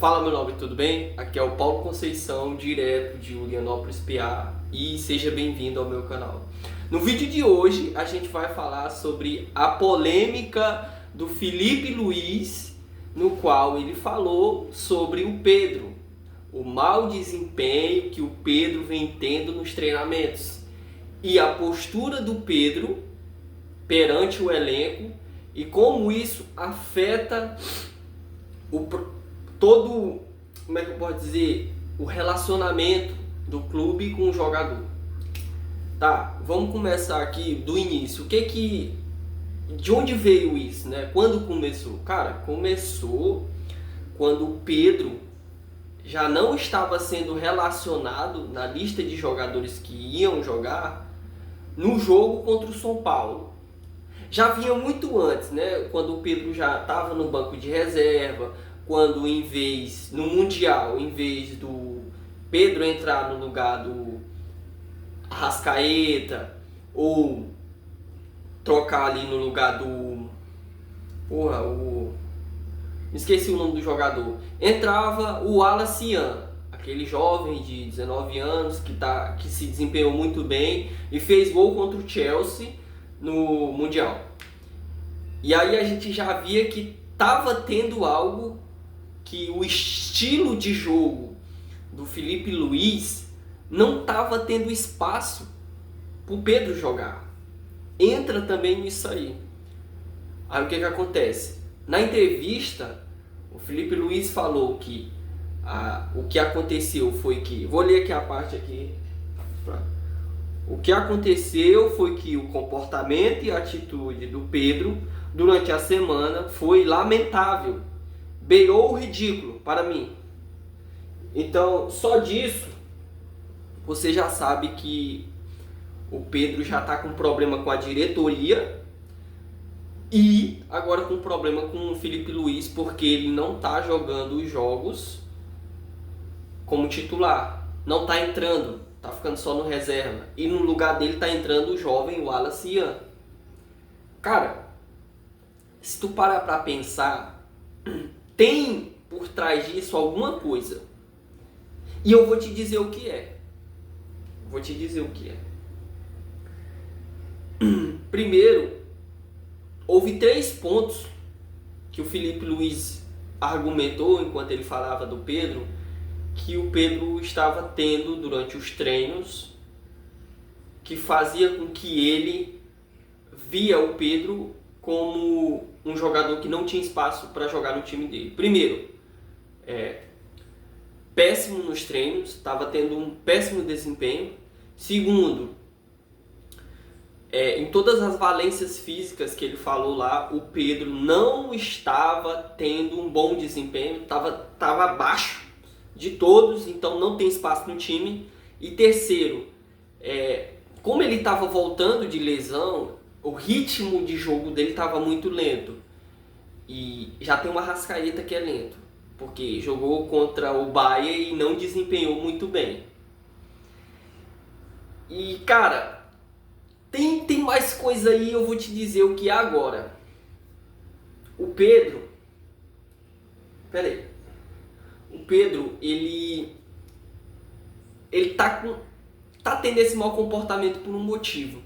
Fala meu nome, tudo bem? Aqui é o Paulo Conceição, direto de Julianópolis, PA, e seja bem-vindo ao meu canal. No vídeo de hoje a gente vai falar sobre a polêmica do Felipe Luiz, no qual ele falou sobre o Pedro, o mau desempenho que o Pedro vem tendo nos treinamentos e a postura do Pedro perante o elenco e como isso afeta todo, como é que eu posso dizer, o relacionamento do clube com o jogador. Tá, vamos começar aqui do início. De onde veio isso, né? Quando começou? Cara, começou quando o Pedro já não estava sendo relacionado na lista de jogadores que iam jogar no jogo contra o São Paulo. Já vinha muito antes, né? Quando o Pedro já estava no banco de reserva, quando no Mundial, em vez do Pedro entrar no lugar do Arrascaeta, ou trocar ali no lugar do... esqueci o nome do jogador. Entrava o Wallace, aquele jovem de 19 anos que se desempenhou muito bem e fez gol contra o Chelsea no Mundial. E aí a gente já via que estava tendo algo, que o estilo de jogo do Felipe Luiz não estava tendo espaço para o Pedro jogar. Entra também nisso aí. Aí o que acontece? Na entrevista, o Felipe Luiz falou que o que aconteceu foi que... Vou ler aqui a parte aqui. O que aconteceu foi que o comportamento e a atitude do Pedro durante a semana foi lamentável. Beirou o ridículo para mim. Então, só disso, você já sabe que o Pedro já está com problema com a diretoria e agora com problema com o Felipe Luiz, porque ele não está jogando os jogos como titular. Não está entrando, está ficando só no reserva. E no lugar dele está entrando o jovem Wallace. Cara, se tu parar para pensar, tem por trás disso alguma coisa. E eu vou te dizer o que é. Primeiro, houve 3 pontos que o Felipe Luiz argumentou enquanto ele falava do Pedro, que o Pedro estava tendo durante os treinos, que fazia com que ele via o Pedro como um jogador que não tinha espaço para jogar no time dele. Primeiro, péssimo nos treinos, estava tendo um péssimo desempenho. Segundo, em todas as valências físicas que ele falou lá, o Pedro não estava tendo um bom desempenho, estava abaixo de todos, então não tem espaço no time. E terceiro, como ele estava voltando de lesão, o ritmo de jogo dele estava muito lento. E já tem uma Arrascaeta que é lento, porque jogou contra o Bahia e não desempenhou muito bem. E cara, tem mais coisa aí, eu vou te dizer o que é agora. O Pedro, ele tá tendo esse mau comportamento por um motivo.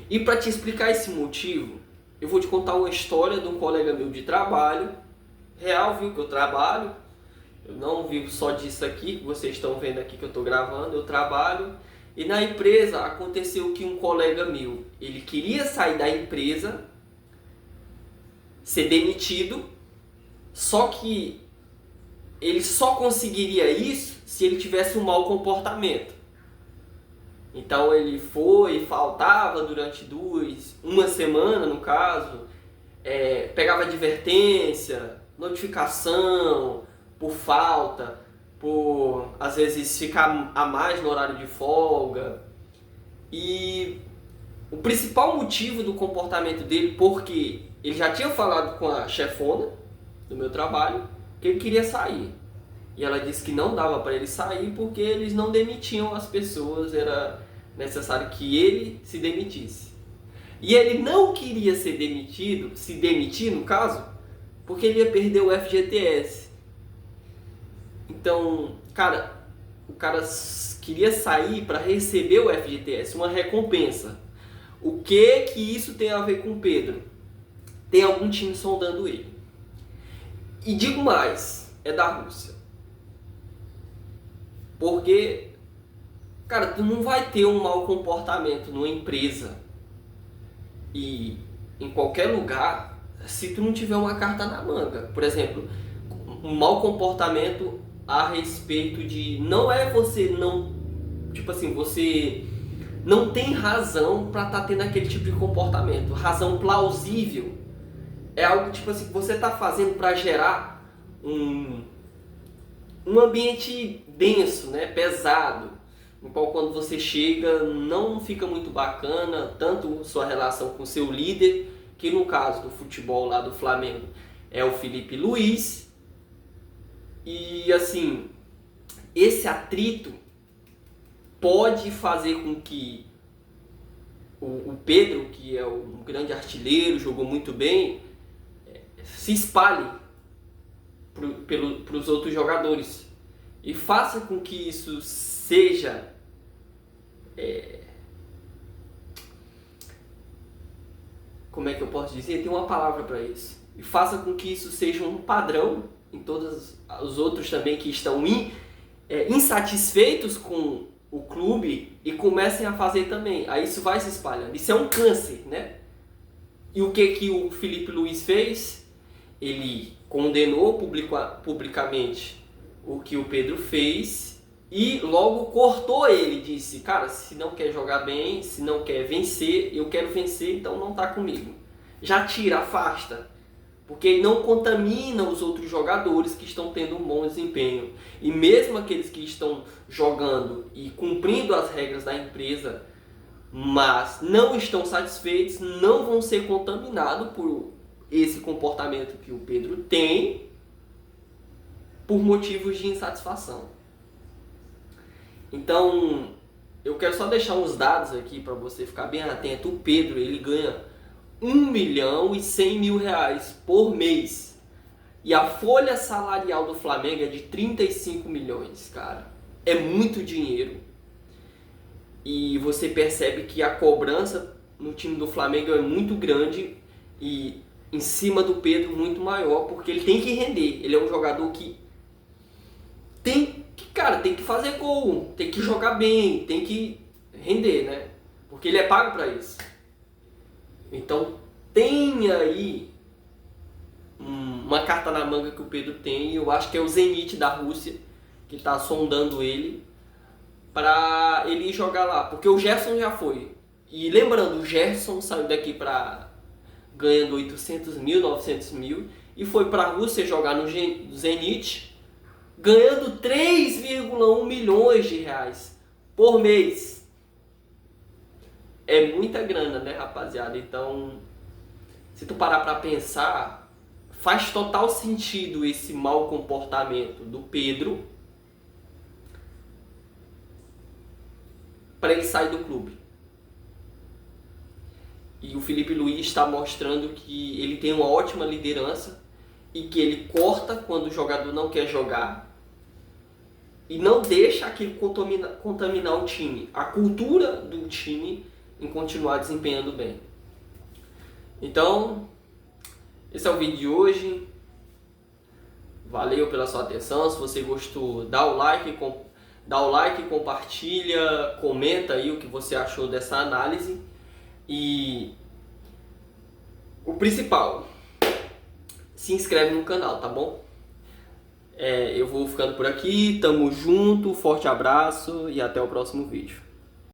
E para te explicar esse motivo, eu vou te contar uma história de um colega meu de trabalho, real, viu, que eu trabalho. Eu não vivo só disso aqui, que vocês estão vendo aqui que eu estou gravando, eu trabalho. E na empresa aconteceu que um colega meu, ele queria sair da empresa, ser demitido, só que ele só conseguiria isso se ele tivesse um mau comportamento. Então ele faltava durante uma semana no caso, pegava advertência, notificação por falta, por às vezes ficar a mais no horário de folga. E o principal motivo do comportamento dele, porque ele já tinha falado com a chefona do meu trabalho que ele queria sair. E ela disse que não dava para ele sair porque eles não demitiam as pessoas, era necessário que ele se demitisse. E ele não queria se demitir no caso, porque ele ia perder o FGTS. Então, cara, o cara queria sair para receber o FGTS, uma recompensa. O que isso tem a ver com o Pedro? Tem algum time sondando ele. E digo mais, é da Rússia. Porque, cara, tu não vai ter um mau comportamento numa empresa e em qualquer lugar se tu não tiver uma carta na manga. Por exemplo, um mau comportamento a respeito de... Não é você não... Tipo assim, você não tem razão para estar tendo aquele tipo de comportamento. Razão plausível é algo tipo assim que você está fazendo para gerar um ambiente denso, né, pesado, no qual quando você chega não fica muito bacana, tanto sua relação com seu líder, que no caso do futebol lá do Flamengo é o Felipe Luiz, e assim, esse atrito pode fazer com que o Pedro, que é um grande artilheiro, jogou muito bem, se espalhe para os outros jogadores e faça com que isso seja como é que eu posso dizer? Tem uma palavra para isso. E faça com que isso seja um padrão em todos os outros também que estão insatisfeitos com o clube e comecem a fazer também. Aí isso vai se espalhando. Isso é um câncer, né? E o que o Felipe Luiz fez? Ele condenou publicamente o que o Pedro fez e logo cortou ele. Disse, cara, se não quer jogar bem, se não quer vencer, eu quero vencer, então não tá comigo. Já tira, afasta. Porque ele não contamina os outros jogadores que estão tendo um bom desempenho. E mesmo aqueles que estão jogando e cumprindo as regras da empresa, mas não estão satisfeitos, não vão ser contaminados por esse comportamento que o Pedro tem por motivos de insatisfação. Então, eu quero só deixar uns dados aqui para você ficar bem atento. O Pedro, ele ganha 1.100.000 reais por mês. E a folha salarial do Flamengo é de 35 milhões, cara. É muito dinheiro. E você percebe que a cobrança no time do Flamengo é muito grande e em cima do Pedro muito maior, porque ele tem que render. Ele é um jogador que tem que fazer gol, tem que jogar bem, tem que render, né? Porque ele é pago para isso. Então tem aí uma carta na manga que o Pedro tem, e eu acho que é o Zenit da Rússia que está sondando ele para ele jogar lá, porque o Gerson já foi. E lembrando, o Gerson saiu daqui ganhando 800 mil, 900 mil e foi para a Rússia jogar no Zenit, ganhando 3,1 milhões de reais por mês. É muita grana, né, rapaziada? Então, se tu parar para pensar, faz total sentido esse mau comportamento do Pedro para ele sair do clube. E o Felipe Luiz está mostrando que ele tem uma ótima liderança e que ele corta quando o jogador não quer jogar e não deixa aquilo contaminar o time, a cultura do time em continuar desempenhando bem. Então, esse é o vídeo de hoje. Valeu pela sua atenção. Se você gostou, dá o like, compartilha, comenta aí o que você achou dessa análise. E o principal, se inscreve no canal, tá bom? Eu vou ficando por aqui, tamo junto, forte abraço e até o próximo vídeo.